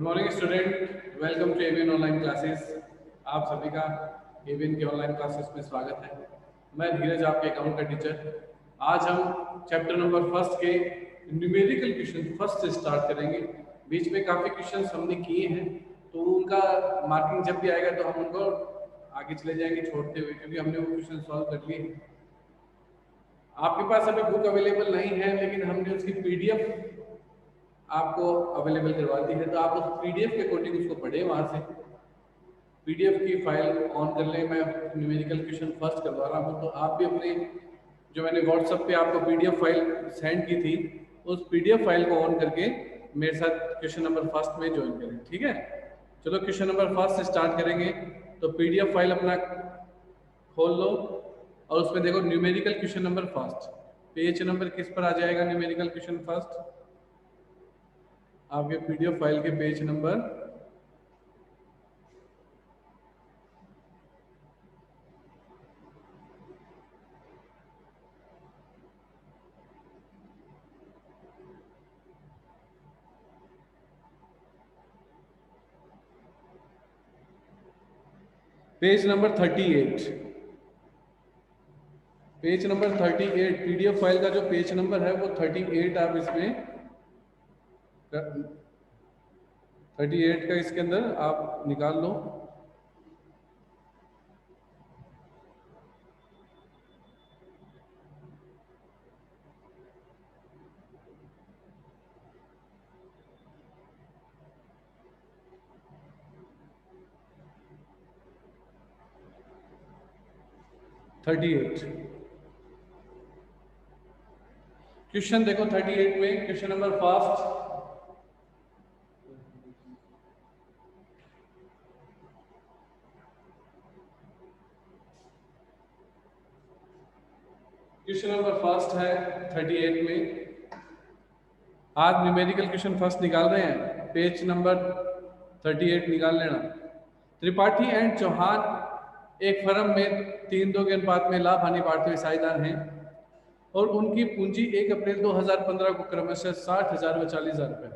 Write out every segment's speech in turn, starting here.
Good morning student, welcome to AVN online classes. आप सभी का एवीएन के ऑनलाइन क्लासेस में स्वागत है। मैं धीरज, आपके अकाउंट का टीचर। आज हम चैप्टर नंबर फर्स्ट के न्यूमेरिकल क्वेश्चन फर्स्ट से स्टार्ट करेंगे। बीच में काफ़ी क्वेश्चंस हमने किए हैं, तो उनका मार्किंग जब भी आएगा तो हम उनको आगे चले जाएंगे छोड़ते हुए, क्योंकि हमने वो क्वेश्चन सॉल्व कर लिए हैं। आपके पास अभी बुक अवेलेबल नहीं है, लेकिन हमने उसकी पीडीएफ आपको अवेलेबल करवा दी है, तो आप उस पीडीएफ के अकॉर्डिंग उसको पढ़ें। वहां से पीडीएफ की फाइल ऑन कर लें। मैं न्यूमेरिकल क्वेश्चन फर्स्ट करवा रहा हूँ, तो आप भी अपने जो मैंने व्हाट्सएप पे आपको पीडीएफ फाइल सेंड की थी, उस पीडीएफ फाइल को ऑन करके मेरे साथ क्वेश्चन नंबर फर्स्ट में ज्वाइन करें। ठीक है, चलो क्वेश्चन नंबर फर्स्ट से स्टार्ट करेंगे। तो पीडीएफ फाइल अपना खोल लो और उसमें देखो numerical question number first. Page number किस पर आ जाएगा? न्यूमेरिकल क्वेश्चन फर्स्ट आपके पीडीएफ फाइल के page number 38। Page number 38 PDF file का जो पेज नंबर है वो 38। आप इसमें 38 का इसके अंदर आप निकाल लो। क्वेश्चन देखो 38 में question number first, question number first है 38 में। आज न्यूमेरिकल क्वेश्चन फर्स्ट निकाल रहे हैं, पेज नंबर 38 निकाल लेना। त्रिपाठी एंड चौहान एक फर्म में 3:2 के अनुपात में लाभ हानि बांटते हुए साझेदार हैं और उनकी पूंजी 1 अप्रैल 2015 को क्रमशः 60,000 व 40,000 रुपये,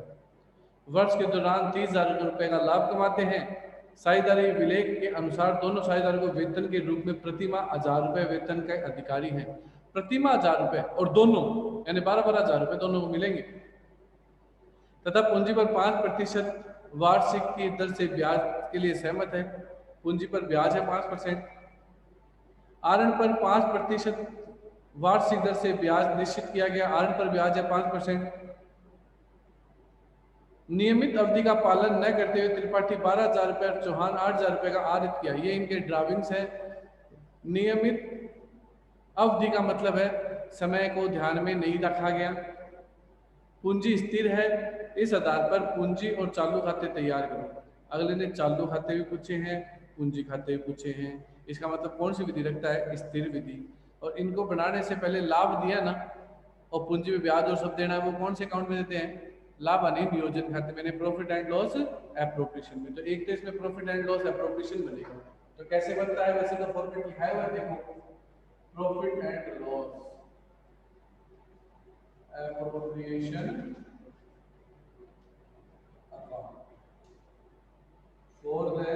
वर्ष के दौरान 30,000 रुपये का लाभ कमाते हैं। साझेदारी विलेख के अनुसार दोनों साझेदारों को वेतन के रूप में प्रति माह 1,000 रुपये वेतन के अधिकारी हैं। प्रति माह 1,000 रुपये और दोनों यानी 12,000 रुपये दोनों को मिलेंगे, तथा पूंजी पर 5% वार्षिक की दर से ब्याज के लिए सहमत है। पूंजी पर ब्याज है 5%। आरण पर 5% वार्षिक दर से ब्याज निश्चित किया गया। आरण पर ब्याज है 5%। नियमित अवधि का पालन न करते हुए त्रिपाठी 12,000 रुपये और चौहान 8,000 रुपये का आरित किया। ये इनके ड्राविंग्स है। नियमित अवधि का मतलब है समय को ध्यान में नहीं रखा गया। पूंजी स्थिर है। इस आधार पर पूंजी और चालू खाते तैयार करो। अगले ने चालू खाते भी पूछे हैं, पूंजी खाते भी पूछे हैं। इसका मतलब कौन सी विधि रखता है? स्थिर विधि। और इनको बनाने से पहले लाभ दिया ना, और पूंजी में ब्याज और सब देना है, वो कौन से अकाउंट में देते हैं? लाभ हानि नियोजन खाते में, प्रॉफिट एंड लॉस एप्रोप्रिएशन में। तो एक तो इसमें प्रॉफिट एंड लॉस एप्रोप्रिएशन बनेगा। तो कैसे बनता है? वैसे तो फॉर्मेट लिखा हुआ है, देखो, profit and loss appropriation for the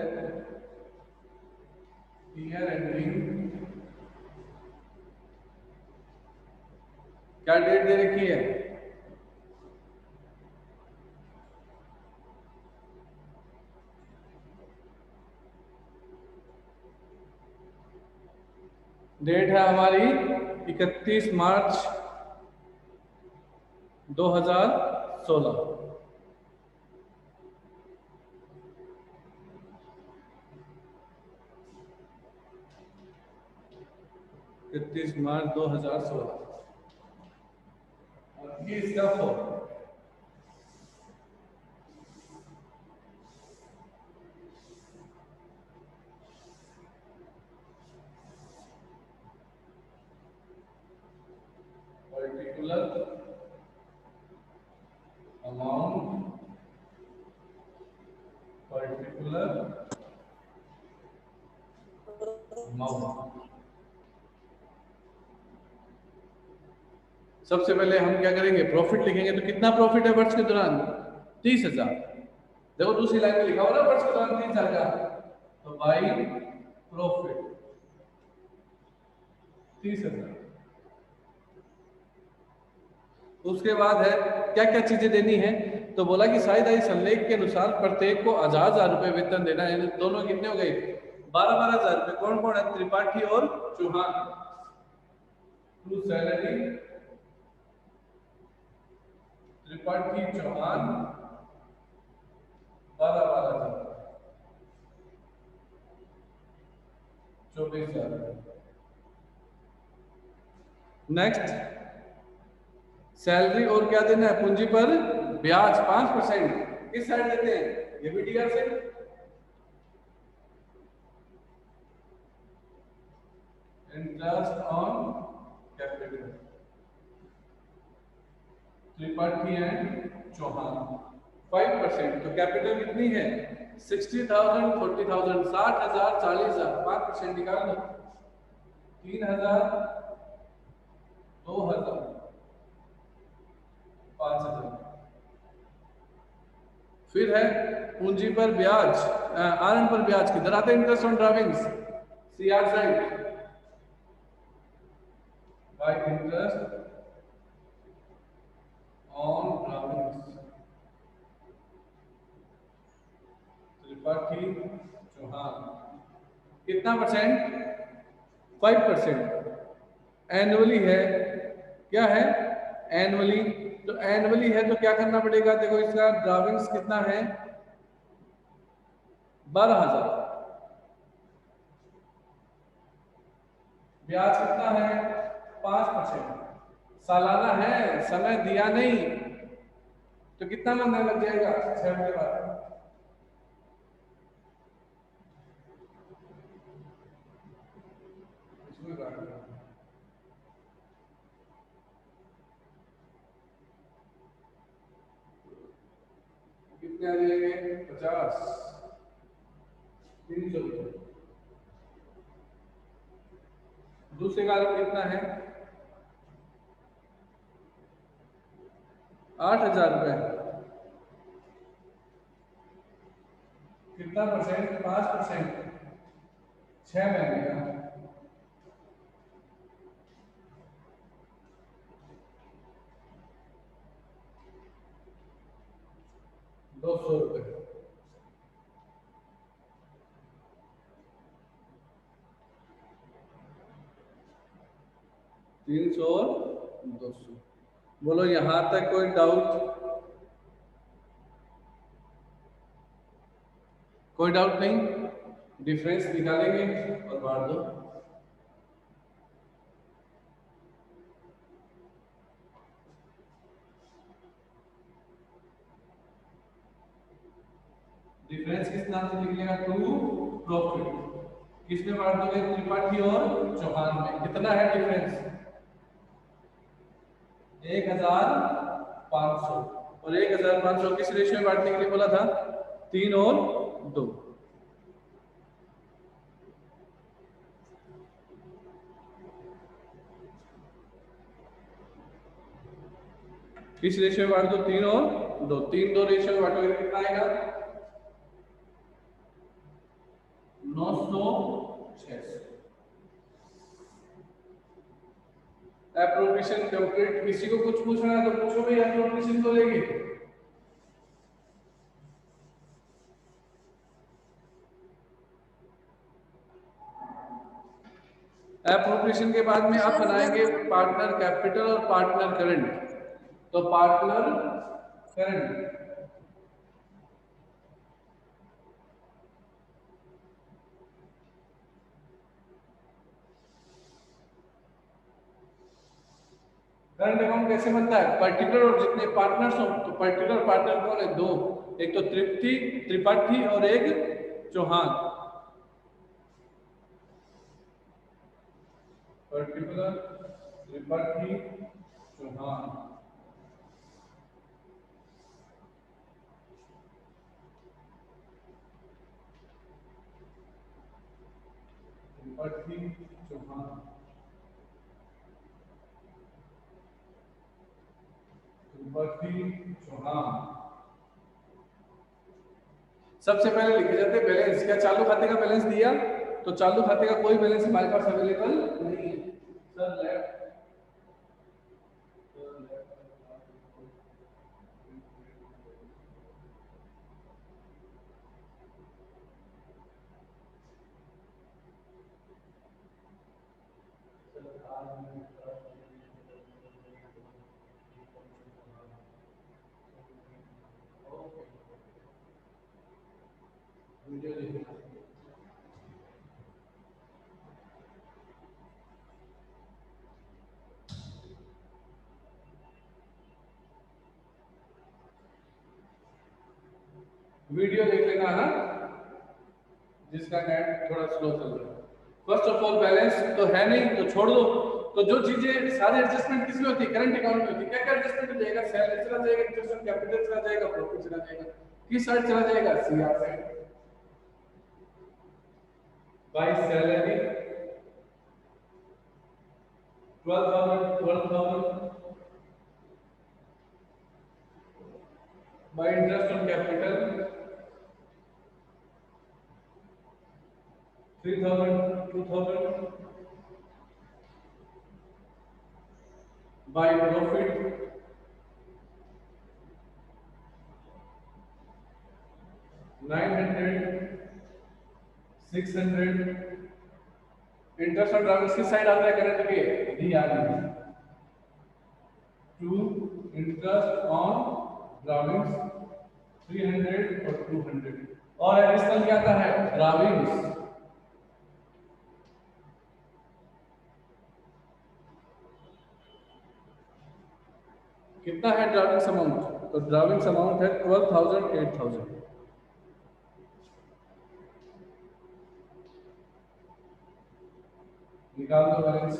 year ending, क्या डेट दे रखी है? डेट है हमारी 31 मार्च 2016। इकतीस मार्च 2016। ये इसका form particular amount, particular amount. सबसे पहले हम क्या करेंगे? प्रॉफिट लिखेंगे। तो कितना प्रॉफिट है वर्ष के दौरान? 30,000। देखो दूसरी लाइन में लिखा हुआ ना वर्ष के दौरान 3 साल का, तो बाई प्रॉफिट 30,000। उसके बाद है क्या क्या चीजें देनी है, तो बोला कि साझेदारी संलेख के अनुसार प्रत्येक को 1000 रुपए वेतन देना है। दोनों कितने हो गए? 12,000 रुपए। कौन कौन है? त्रिपाठी और Chauhan. To salary Tripathi Chauhan 12,000 24,000। Next salary और क्या देना है? पूंजी पर ब्याज 5%। किस साइड देते हैं? ये भी डीआर से। Interest on capital Tripathi and Chauhan 5%। तो कैपिटल कितनी है? 60,000 40,000 60,000 40,000 5% निकाल लो। 3,000 2,000 5,000। फिर है पूंजी पर ब्याज, आरएन पर ब्याज किधर आते हैं? Interest on drawings CR side by interest on drawings Tripathi Chauhan. कितना परसेंट? 5%। एनुअली है, क्या है? एनुअली। तो एनुअली है तो क्या करना पड़ेगा? देखो इसका ड्राविंग्स कितना है? 12,000। ब्याज कितना है? 5%। सालाना है, समय दिया नहीं, तो कितना महीना लग जाएगा? 6 महीने बाद। इसमें काट दो। कितने आ जाएंगे? 50 300 रुपये। दूसरे कारण कितना है? 8,000 रुपये। कितना परसेंट? 5%। 6 महीने का 200 रुपये। 300 और 200। बोलो यहां तक कोई डाउट? कोई डाउट नहीं? डिफरेंस निकालेंगे और बांट दो। डिफरेंस किस नाम से निकलेगा? To profit. किसमें बांट दोगे? त्रिपाठी और चौहान में। कितना है डिफरेंस? 1,500। और 1,500 किस रेशियो में बांटने के लिए बोला था? 3 और 2। किस रेशियो में बांट दो? 3 और 2। 3 2 रेशियो में बांटोगे कितना आएगा? 900 600। Appropriation complete. किसी को कुछ पूछना है तो पूछो भाई, एप्रोप्रिएशन तो लेंगे। एप्रोप्रिएशन के बाद में आप बनाएंगे पार्टनर कैपिटल और पार्टनर करंट। तो पार्टनर करंट करंट अकाउंट कैसे बनता है? पर्टिकुलर और जितने पार्टनर्स हो, तो पर्टिकुलर पार्टनर कौन है? 2। एक तो तृप्ति त्रिपाठी और एक चौहान। पर्टिकुलर त्रिपाठी चौहान। त्रिपाठी चौहान त्रिपाठी चौहान सबसे पहले लिखे जाते बैलेंस। क्या चालू खाते का बैलेंस दिया? तो चालू खाते का कोई बैलेंस हमारे पास अवेलेबल नहीं है सर। लेफ्ट वीडियो देखना। वीडियो देख लेना है ना, जिसका नेट थोड़ा स्लो चल रहा है। फर्स्ट ऑफ ऑल बैलेंस तो है नहीं तो छोड़ दो। तो जो चीजें सारी एडजस्टमेंट किसमें होती है? करंट अकाउंट में होती है। क्या क्या एडजस्टमेंट हो जाएगा? सैलरी चला जाएगा, इंटरेस्ट ऑन कैपिटल चला जाएगा, प्रॉफिट चला जाएगा। किस साइड चला जाएगा? CR side. By salary 12,000 by interest on capital 3,000 2,000 by profit 900 600। Interest on drawings की साइड आता है करंट के D R to interest on drawings 300 और 200। और एडिशनल क्या आता है? ड्राविंग्स। कितना है ड्राविंग्स अमाउंट? तो ड्राविंग्स अमाउंट है 12,000 8,000। निकाल दो बैलेंस।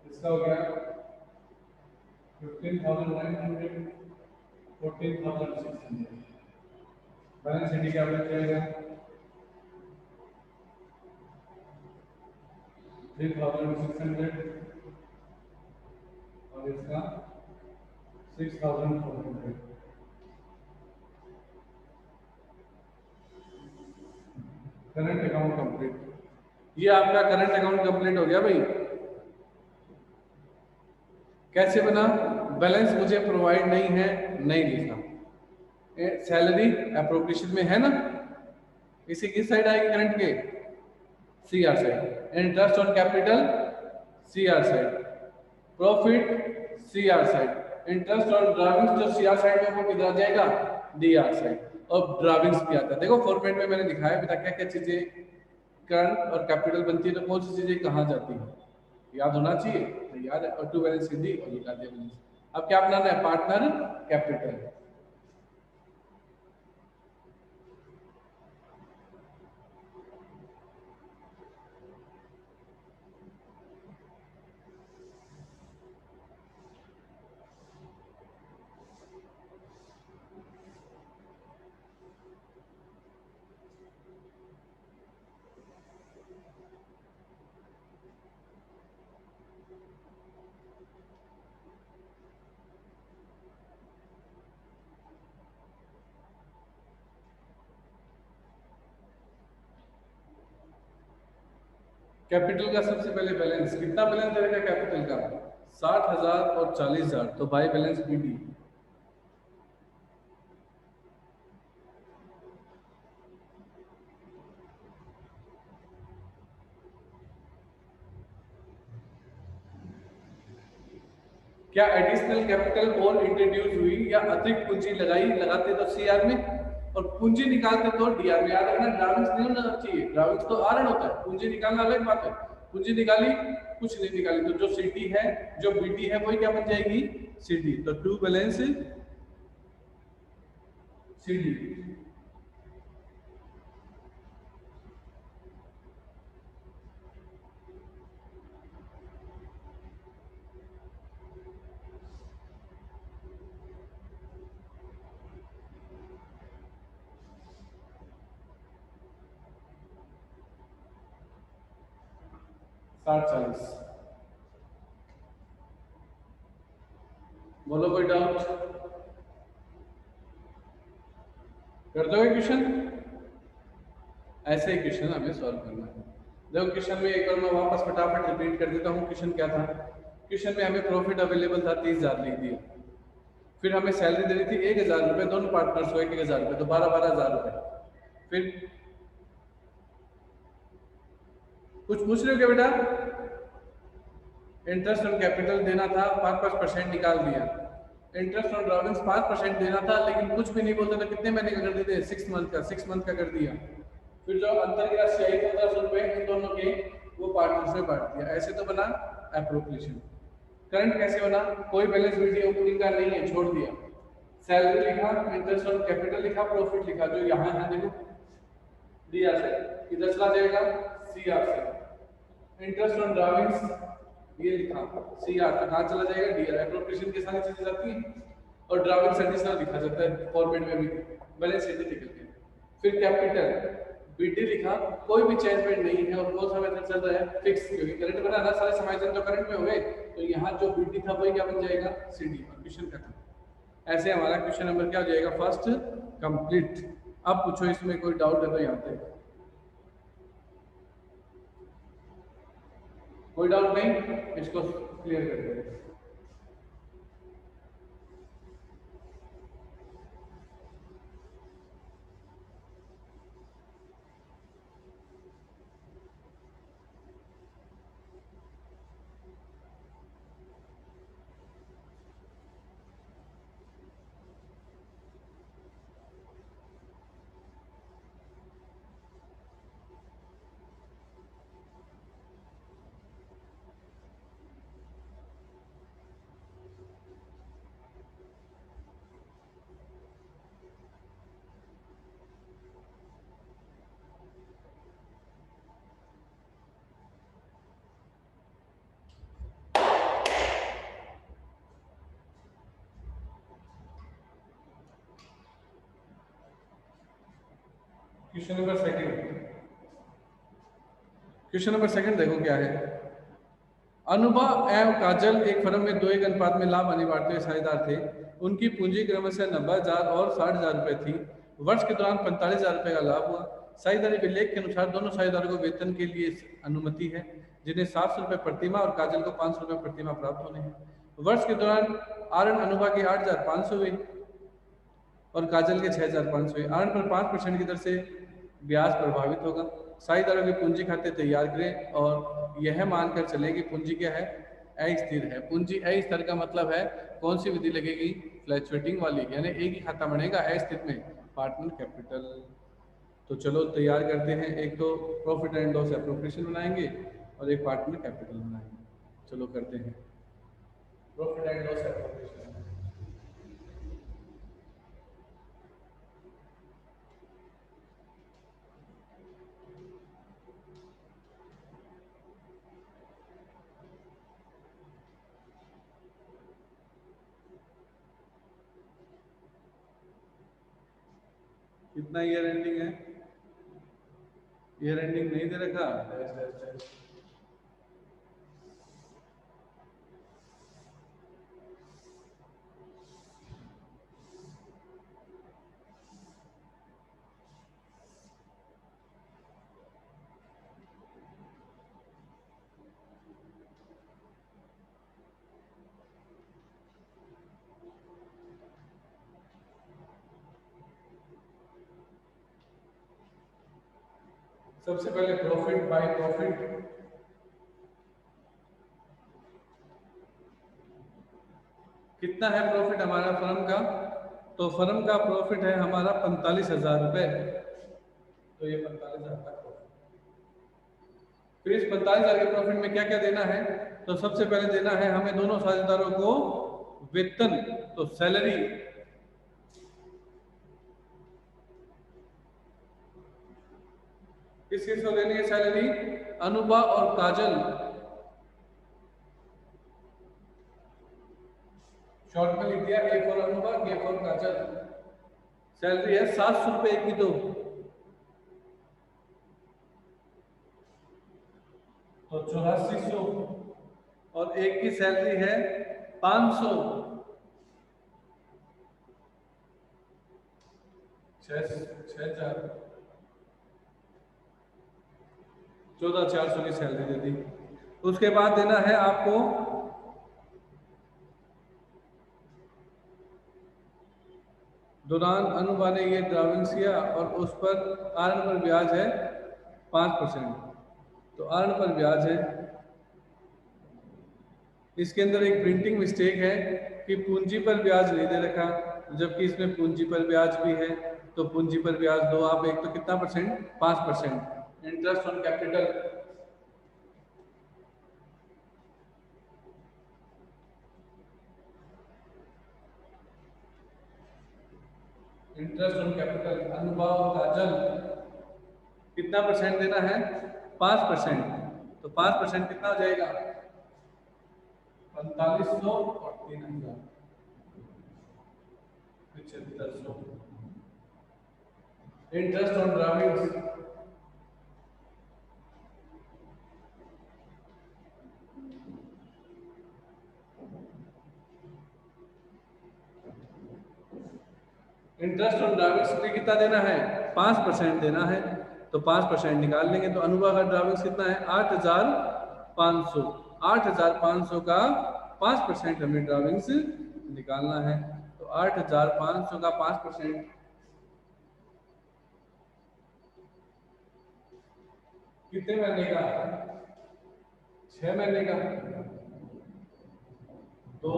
इसका हो गया 15,900 14,600। बैलेंस शीट क्या बच जाएगा? 3,600 और इसका 6,400। Current account complete. ये आपका करंट अकाउंट कंप्लीट हो गया भाई। कैसे बना? बैलेंस मुझे प्रोवाइड नहीं है, नहीं लिखा। सैलरी एप्रोप्रिएशन में है ना, इसी की साइड आएगी करंट के C R side. Interest on capital C R side. Profit C R side. Interest on drawings जो सी आर साइड में वो किधर आ जाएगा? D R side. और ड्राविंग्स क्या आता है? देखो फॉर्मेट में मैंने लिखा है बेटा क्या क्या चीजें करंट और कैपिटल बनती है, तो कौन सी चीजें कहाँ जाती है याद होना चाहिए। तो याद है। और टू बैलेंस हिंदी और निकाल दिया बैलेंस। अब क्या बनाना है? Partner capital. कैपिटल का सबसे पहले बैलेंस कितना बैलेंस रहेगा कैपिटल का? 60,000 और 40,000। तो बाय बैलेंस बीडी। क्या एडिशनल कैपिटल और इंट्रोड्यूस हुई या अतिरिक्त पूंजी लगाते तो सीआर में, और पूंजी निकालते तो डीआर में। याद रखना ड्राविंग्स नहीं होना चाहिए। ड्राविंग्स तो आरएन होता है, पूंजी निकालना अलग बात है। पूंजी निकाली, कुछ नहीं निकाली, तो जो सीटी है जो बीटी है वही क्या बन जाएगी? सीडी। तो टू बैलेंस सीडी। 60 40। बोलो कोई डाउट? कर दोगे क्वेश्चन? ऐसे ही क्वेश्चन हमें सॉल्व करना है। देखो क्वेश्चन में एक बार मैं वापस फटाफट रिपीट कर देता हूँ। क्वेश्चन क्या था? क्वेश्चन में हमें प्रॉफिट अवेलेबल था 30,000 लिख दिया, फिर हमें सैलरी देनी थी 1,000 रुपये, दोनों पार्टनर्स को 1,000 रुपये, तो 12,000 रुपये। फिर कुछ पूछ रहे हो क्या बेटा? इंटरेस्ट ऑन कैपिटल देना था, 5% निकाल दिया। इंटरेस्ट ऑन ड्रॉविंग्स 5% देना था, लेकिन कुछ भी नहीं बोलते थे। कितने महीने का कर देते? 6 मंथ का, 6 मंथ का कर दिया। फिर जो अंतर की राशि आई 1500 रुपए इन दोनों के, वो पार्टनर्स में बांट दिया। ऐसे तो बना एप्रोप्रिएशन। करंट कैसे बना? कोई बैलेंस वीडियो ओपनिंग का नहीं है, छोड़ दिया। सैलरी लिखा, इंटरेस्ट ऑन कैपिटल लिखा, प्रॉफिट लिखा, जो यहाँ है देखो डी आर से, इधर चला जाएगा सी आर से। इंटरेस्ट ऑन ड्राविंग्स ये लिखा सी आर, तो कहाँ चला जाएगा डी आर। एप्रोप्रिएशन के सारी चीजें जाती हैं, और ड्राविंग्स एडिशनल लिखा जाता है फॉर्मेट में भी, बैलेंस शीट निकल के। फिर कैपिटल बीडी लिखा, कोई भी चेंजमेंट नहीं है, और कौन सा मेथड चल रहा है? फिक्स, क्योंकि करंट बना ना, सारे समायोजन तो करंट में हुए, तो यहाँ जो बीडी था वही क्या बन जाएगा? सीडी। और क्वेश्चन खत्म। ऐसे हमारा क्वेश्चन नंबर क्या हो जाएगा? First complete. अब पूछो इसमें कोई डाउट है तो यहाँ पे कोई डाउट नहीं, इसको क्लियर कर देंगे। Question number second, question number second देखो क्या है। अनुभा एवं काजल एक फर्म में 2:1 अनुपात में लाभ हानि बांटते हुए साझेदार थे। उनकी पूंजी क्रमशः 90,000 और 60,000 रुपए थी। वर्ष के दौरान 45,000 रुपए का लाभ हुआ। साझेदारी विलेख के अनुसार दोनों साझेदारों को वेतन के लिए अनुमति है, जिन्हें 700 रुपए प्रतिमाह और काजल को 500 रुपए प्रतिमाह प्राप्त होने हैं। वर्ष के दौरान आरन अनुभा की 8,500 हुई और काजल के 6,500 हुई। आरन पर 5% की दर से ब्याज प्रभावित होगा। साझेदारों के पूंजी खाते तैयार करें और यह मानकर चलें कि पूंजी क्या है? अस्थिर है। पूंजी अस्थिर का मतलब है कौन सी विधि लगेगी? फ्लैक्चुएटिंग वाली, यानी एक ही खाता बनेगा अस्थिर में, पार्टनर कैपिटल। तो चलो तैयार करते हैं। एक तो प्रॉफिट एंड लॉस एप्रोप्रिएशन बनाएंगे और एक पार्टनर कैपिटल बनाएंगे। चलो करते हैं प्रॉफिट एंड लॉस एप्रोप्रिएशन। कितना ईयर एंडिंग है? ईयर एंडिंग नहीं दे रखा। सबसे पहले प्रॉफिट बाय प्रॉफिट, कितना है प्रॉफिट हमारा फर्म का? तो फर्म का प्रॉफिट है हमारा 45,000 रुपए। तो ये 45,000 का प्रॉफिट। फिर इस 45,000 के प्रॉफिट में क्या क्या देना है? तो सबसे पहले देना है हमें दोनों साझेदारों को वेतन, तो सैलरी। किस किस को देनी है सैलरी? अनुभा और काजल। शॉर्ट में लिख दिया, ए फॉर अनुभा, के फॉर काजल। सैलरी है 700 रुपए की, तो 8400, और एक की सैलरी है 500, छः छः चार 14,400 की सैलरी दे दी। उसके बाद देना है आपको दौरान अनुबा ने ये ड्राविंग्स किया और उस पर आरन पर ब्याज है 5%। तो आरन पर ब्याज है, इसके अंदर एक प्रिंटिंग मिस्टेक है कि पूंजी पर ब्याज नहीं दे रखा, जबकि इसमें पूंजी पर ब्याज भी है। तो पूंजी पर ब्याज दो आप, एक तो कितना percent, 5%। Interest on capital interest on capital अनुभाव काजल कितना परसेंट देना है, 5%। तो 5% कितना हो जाएगा, 4500 और 3000 7500। Interest on drawings interest on drawings पे कितना देना है, 5% देना है। तो 5% निकाल लेंगे तो अनुभा का ड्राविंग्स कितना है, 8,500। 8,500 का 5% हमें ड्राविंग्स निकालना है। तो 8,500 का 5% कितने महीने का, 6 महीने का। तो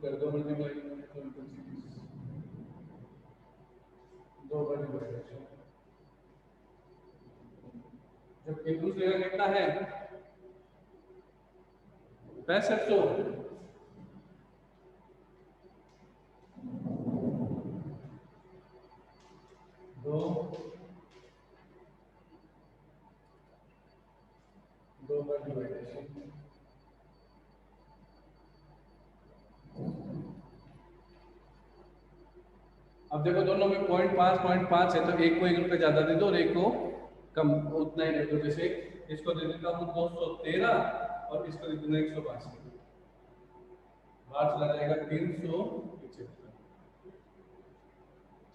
कर दो मल्टीप्लाई, दो बार डिवाइड, जब एक दूसरे का कितना है 6500। दो दो बार डिवाइडेशन, अब देखो दोनों में 0.5 है, तो एक को 1 रुपये ज्यादा दे दो और एक को कम, उतना ही दे दो। जैसे इसको दे देता हूँ 213 और इसको दे दूंगा 182, बाहर चला जाएगा 375।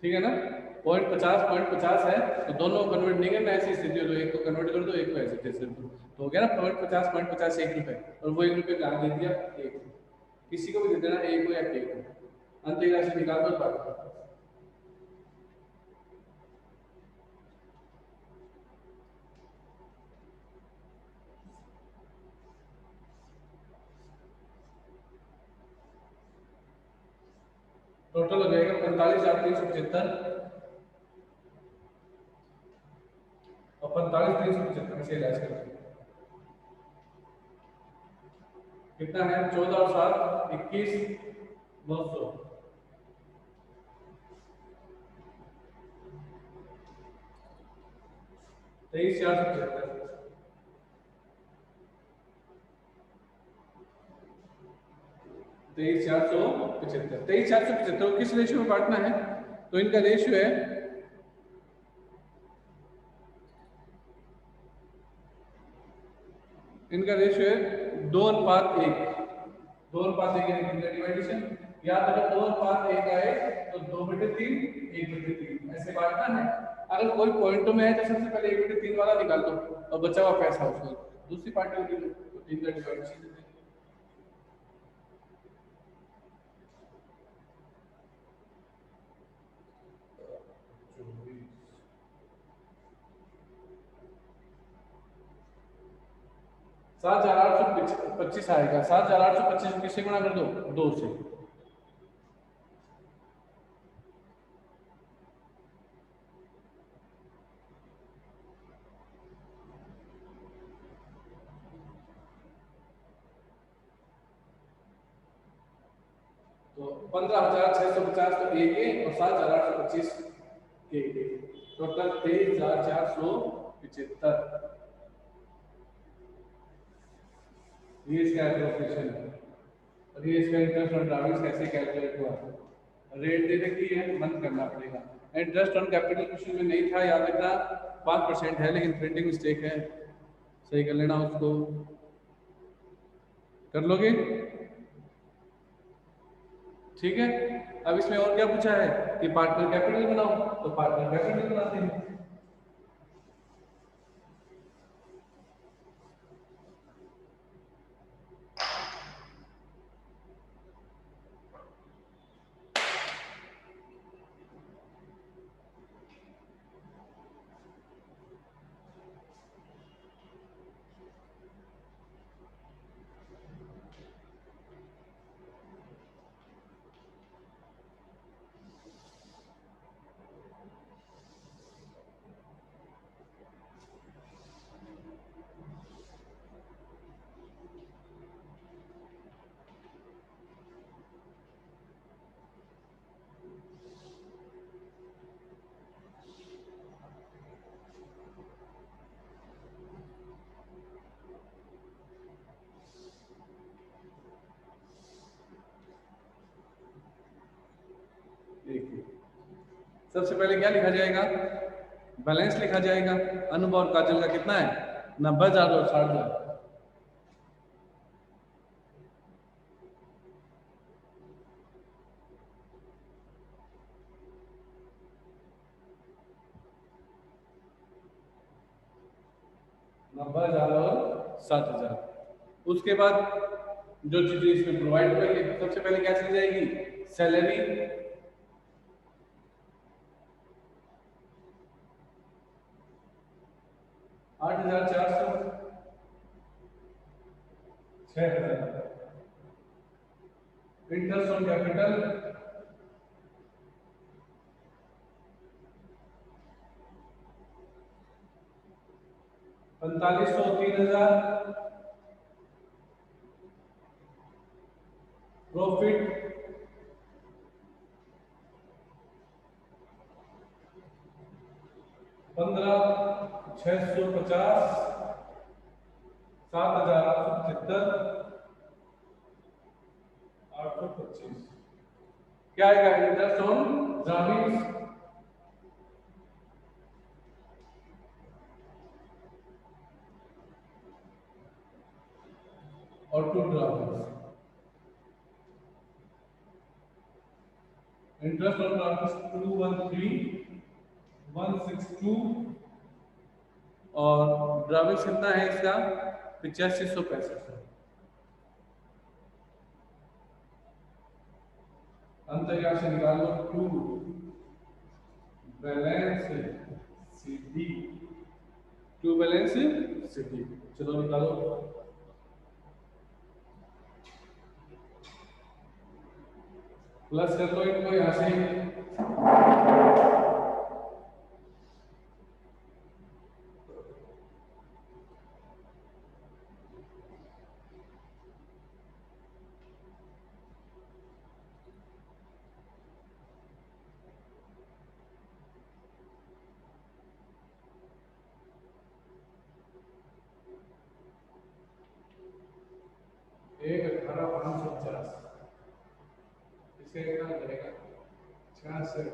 ठीक है ना, 0.50 है, तो दोनों कन्वर्ट नहीं करना, ऐसी स्थिति हो तो एक को कन्वर्ट कर दो, एक को ऐसे जैसे तो हो गया ना 0.50 1 रुपये, और वो 1 रुपये कहाँ दे दिया, एक। किसी को भी दे देना, एक को या के को, अंत राशि निकाल दो बात। टोटल हो जाएगा 45,375 और 45,375 में से इलाज करेंगे कितना है, 14 और 7 21 900। 23,475 23,475 को किस रेशियो में बांटना है, तो इनका रेशियो है इनका रेशियो है 2:1। 2:1 डिवाइडेशन, या तो अगर 2:1 आए तो 2/3 1/3 ऐसे बांटना है। अगर कोई पॉइंटों में है तो सबसे पहले 1/3 वाला निकाल दो और बचा हुआ पैसा उसको दूसरी पार्टी को दे दो, तो 3 का डिवाइडेशन 7,825 आएगा। 7,825 किससे गुणा कर दो, 2 से। तो 15,650 तो एक और 7,825 के टोटल 23,475। ये इसका एप्रोप्रिएशन है और ये इसका इंटरेस्ट ऑन ड्राविंग्स कैसे कैलकुलेट हुआ, रेट दे रखी है, बंद करना पड़ेगा। इंटरेस्ट ऑन कैपिटल क्वेश्चन में नहीं था, याद रखना 5% है, लेकिन प्रिंटिंग मिस्टेक है, सही कर लेना उसको। कर लोगे, ठीक है। अब इसमें और क्या पूछा है कि पार्टनर कैपिटल बनाओ, तो पार्टनर कैपिटल बनाते हैं। देखिए सबसे पहले क्या लिखा जाएगा, बैलेंस लिखा जाएगा। अनुभव और काजल का कितना है, 90,000 और 60,000। नब्बे हजार और 7,000। उसके बाद जो चीजें इसमें प्रोवाइड करेंगे, सबसे पहले क्या चली जाएगी, salary. 8,400, 6,000। Interest on capital 4,500, 3,000। Profit 15,650, 7,875, 825। क्या आएगा, इंटरेस्ट ऑन ड्राविंग्स और to drawings. Interest on drawings 213,162 और ड्राविंग्स कितना है इसका, 8565। अंतर यहाँ से निकाल लो, टू बैलेंस सीधी, टू बैलेंस सीधी। चलो निकालो, प्लस कर लो इनको यहाँ से। एक 18,550, इसे कितना करेगा, 66,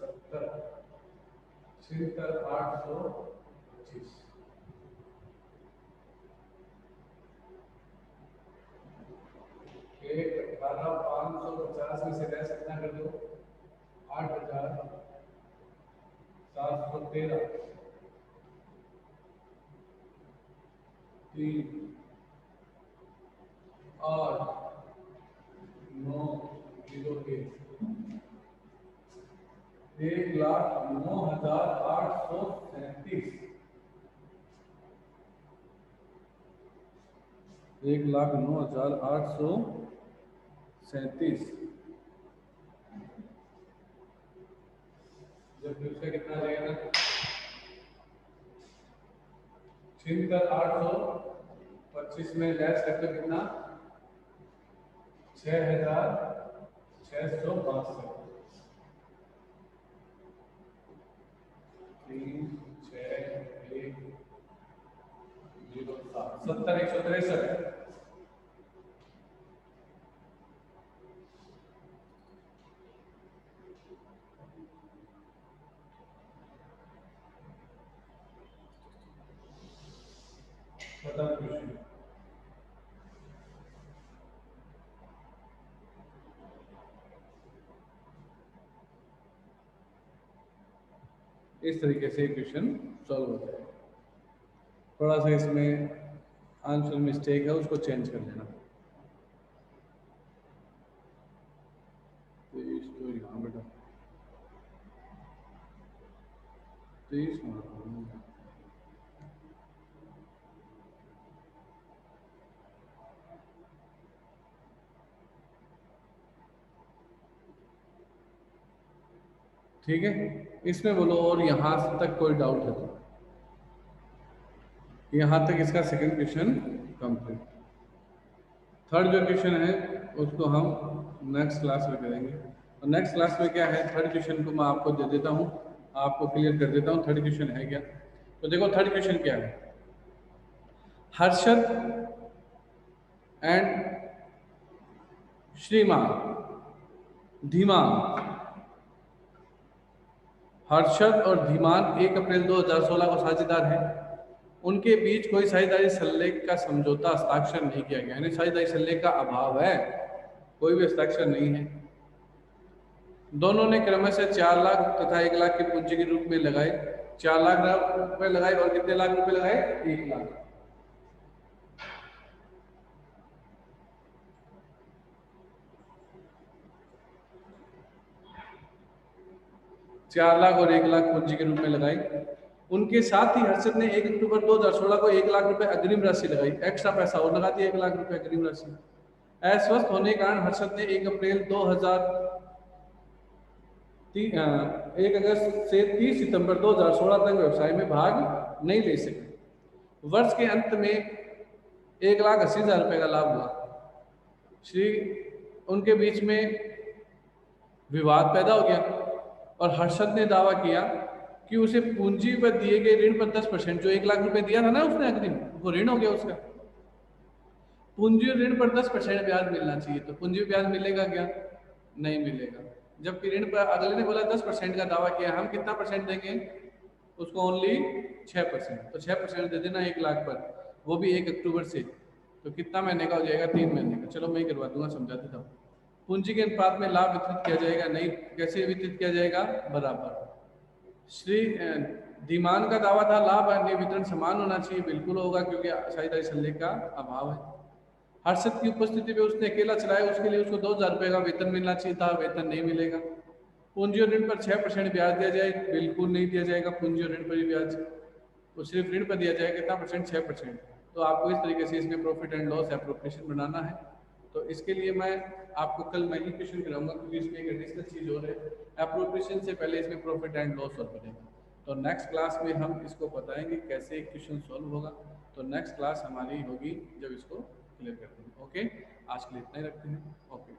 70, 76, 825। एक 18,550 में से लेस कितना कर दो, 8,713, 3, 8, 9, 0, 1,09,837, 1,09,837। जब दूसरा कितना आ जाएगा, 76,825 में लेस करके कितना, 6,662, 3, 6, 1, 0, 7, 70,163। खत्म क्वेश्चन। इस तरीके से क्वेश्चन सॉल्व होता है। थोड़ा सा इसमें आंसर मिस्टेक है, उसको चेंज कर लेना। तो यहाँ बेटा 23 ठीक है। इसमें बोलो और यहाँ तक कोई डाउट है तो? यहाँ तक इसका सेकंड क्वेश्चन कंप्लीट। थर्ड जो क्वेश्चन है उसको हम नेक्स्ट क्लास में करेंगे। और नेक्स्ट क्लास में क्या है, थर्ड क्वेश्चन को मैं आपको दे देता हूँ, आपको क्लियर कर देता हूँ थर्ड क्वेश्चन है क्या। तो देखो थर्ड क्वेश्चन क्या है, हर्षद एंड श्रीमान धीमान, हर्षद और धीमान 1 अप्रैल 2016 को साझेदार हैं। उनके बीच कोई साझेदारी सल्लेख का समझौता हस्ताक्षर नहीं किया गया, यानी साझेदारी सल्लेख का अभाव है, कोई भी हस्ताक्षर नहीं है। दोनों ने क्रमशः 4 लाख तथा 1 लाख की पूंजी के रूप में लगाए, 4 लाख रुपए लगाए और कितने लाख रुपए लगाए, 1 लाख। 4 लाख और 1 लाख पूंजी के रूप में लगाई। उनके साथ ही हर्षद ने 1 अक्टूबर 2016 को 1 लाख रुपए अग्रिम राशि लगाई, एक्स्ट्रा पैसा और लगा दिया 1 लाख रुपए अग्रिम राशि। अस्वस्थ होने के कारण हर्षद ने 1 अप्रैल 1 अगस्त से 30 सितंबर 2016 तक व्यवसाय में भाग नहीं ले सके। वर्ष के अंत में 1,80,000 रुपए का लाभ हुआ। श्री उनके बीच में विवाद पैदा हो गया और हर्षद ने दावा किया कि उसे पूंजी पर दिए गए ऋण पर 10%, जो 1 लाख रुपए दिया था ना उसने अग्रिम, वो ऋण हो गया उसका। पूंजी और ऋण पर 10% ब्याज मिलना चाहिए, तो पूंजी ब्याज मिलेगा क्या, नहीं मिलेगा। जबकि ऋण पर अगले ने बोला 10% का दावा किया, हम कितना परसेंट देंगे उसको, ओनली 6%। तो 6% दे देना 1 लाख पर, वो भी 1 अक्टूबर से। तो कितना महीने का हो जाएगा, 3 महीने का। चलो मैं करवा दूंगा, समझा देता हूँ। पूंजी के अनुपात में लाभ वितरित किया जाएगा, नहीं कैसे वितरित किया जाएगा, बराबर। श्री धीमान का दावा था लाभ अन्य वितरण समान होना चाहिए, बिल्कुल होगा क्योंकि साझेदारी सल्लेख का अभाव है। हर्षद की उपस्थिति में उसने अकेला चलाया, उसके लिए उसको 2,000 रुपए का वेतन मिलना चाहिए था, वेतन नहीं मिलेगा। पूंजी और ऋण पर 6% ब्याज दिया जाए, बिल्कुल नहीं दिया जाएगा पूंजी और ऋण पर ही ब्याज, तो सिर्फ ऋण पर दिया जाएगा कितना परसेंट, 6%। तो आपको इस तरीके से इसमें प्रॉफिट एंड लॉस एप्रोप्रिएशन बनाना है। तो इसके लिए मैं आपको कल मैं ही क्वेश्चन कराऊंगा, क्योंकि इसमें एक एडिशनल चीज हो रही है, एप्रोप्रिएशन से पहले इसमें प्रॉफिट एंड लॉस सॉल्व करेंगे। तो नेक्स्ट क्लास में हम इसको बताएंगे कैसे क्वेश्चन सॉल्व होगा। तो नेक्स्ट क्लास हमारी होगी जब इसको क्लियर करते हैं। ओके, आज के लिए इतना ही रखते हैं। ओके।